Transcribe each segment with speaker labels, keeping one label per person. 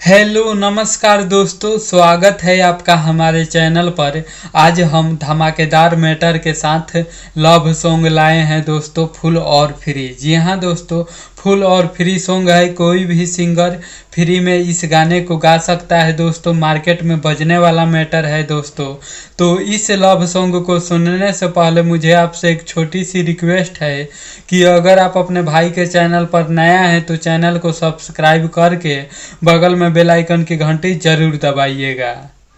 Speaker 1: Hello नमस्कार दोस्तों, स्वागत है आपका हमारे चैनल पर। आज हम धमाकेदार मैटर के साथ लव सॉन्ग लाए हैं दोस्तों, फुल और फ्री। जी हाँ दोस्तों, फुल और फ्री सॉन्ग है। कोई भी सिंगर फ्री में इस गाने को गा सकता है दोस्तों। मार्केट में बजने वाला मैटर है दोस्तों। तो इस लव सॉन्ग को सुनने से पहले मुझे आपसे एक छोटी सी रिक्वेस्ट है कि अगर आप अपने भाई के चैनल पर नया हैं तो चैनल को सब्सक्राइब करके बगल में बेल आइकन की घंटी जरूर दबाइएगा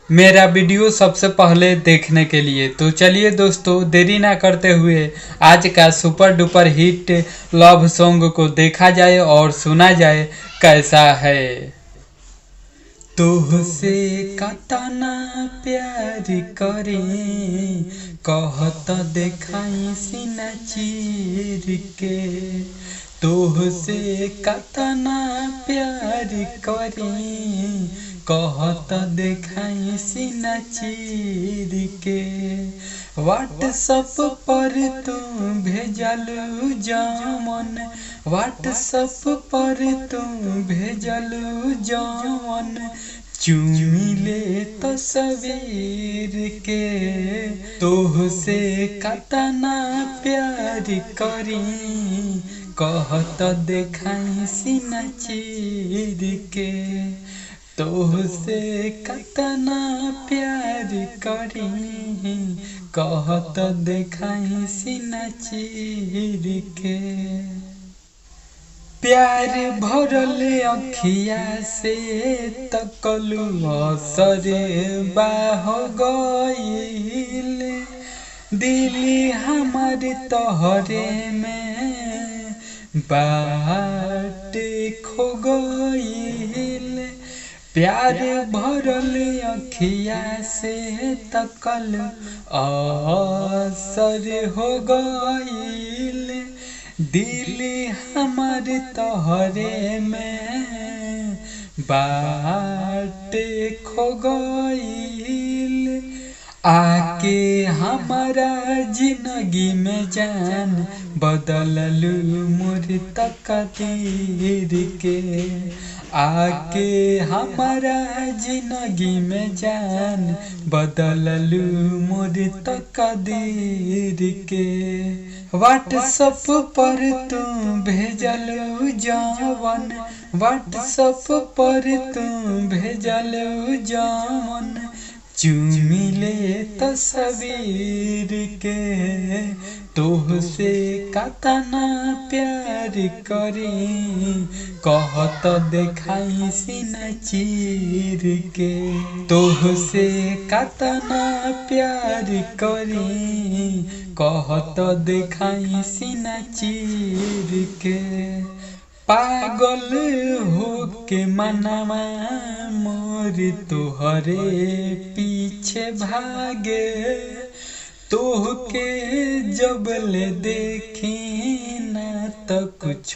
Speaker 1: मेरा वीडियो सबसे पहले देखने के लिए। तो चलिए दोस्तों, देरी ना करते हुए आज का super duper hit love song को देखा जाए और सुना जाए कैसा है। तोहसे कतना प्यार करें, कहत देखाई सीना चीर के। तोहसे कतना प्यार करें, कहत देखाई सीना चीर के। व्हाट्सएप पर तू भेजलू जवन, व्हाट्सएप पर तू भेजलू जवन, चुमिले तस्वीर के। तोहसे कतना प्यार करी, कहत देखाई सीना चीर के। तोहसे कतना प्यार करी, कहत देखाई सीना चीर के। प्यार भरल अखिया से तकलू असरे बाह गईल, दिली हमार तोहरे में बाटे खो गईल। प्यार भरल अखिया से तकल असर हो गईल, दिल हमार तोहरे में बाटे खो गईल। आके हमारा जिंदगी में जान बदललू मोर तकदीर के। आके हमारा जिंदगी में जान बदललू मोर तकदीर के। व्हाट्सएप पर तू भेजलू जवन, व्हाट्सएप पर तू भेजलू जवन, चुमिले तस्वीर के। तोहसे कतना प्यार करी, कहत देखाई सीना चीर के। तोहसे कतना प्यार करी, कहत देखाई सीना चीर के। पागल हो के मनवा मोर तोहरे पीछे भागे। तोहके जब ले देखी ना तो कुछ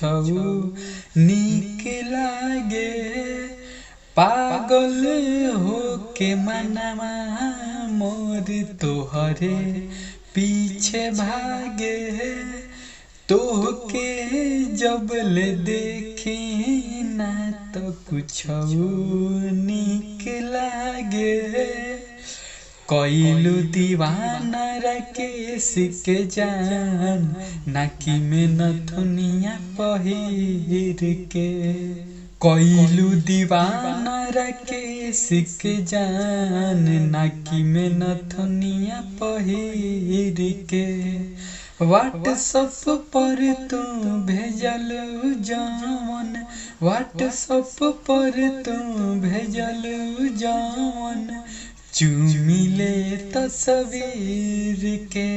Speaker 1: नीक लागे। पागल हो के मनवा मोर तोहरे पीछे भागे। तोहके जब ले देखी ना तो कुछ नीक लागे। कइलू दीवाना राकेश के जान, नाकी में नथुनिया पहिर के। कइलू दीवाना राकेश के जान, नाकी में नथुनिया पहिर के। व्हाट्सएप पर तू भेजलू जवन, व्हाट्सएप पर तू भेजलू जवन, चुमिले तस्वीर के।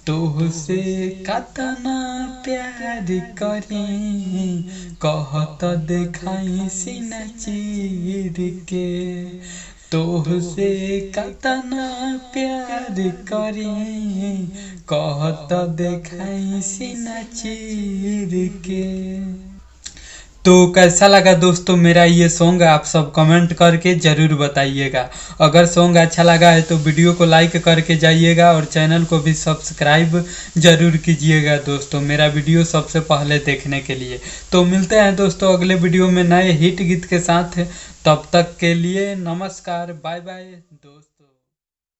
Speaker 1: तोहसे कतना प्यार करी, कहत देखाई सीना चीर के। तोहसे कतना प्यार करी, कहत देखाई सीना चीर के। तो कैसा लगा दोस्तों मेरा ये सॉन्ग, आप सब कमेंट करके ज़रूर बताइएगा। अगर सॉन्ग अच्छा लगा है तो वीडियो को लाइक करके जाइएगा और चैनल को भी सब्सक्राइब ज़रूर कीजिएगा दोस्तों, मेरा वीडियो सबसे पहले देखने के लिए। तो मिलते हैं दोस्तों अगले वीडियो में नए हिट गीत के साथ। तब तक के लिए नमस्कार, बाय बाय दोस्तों।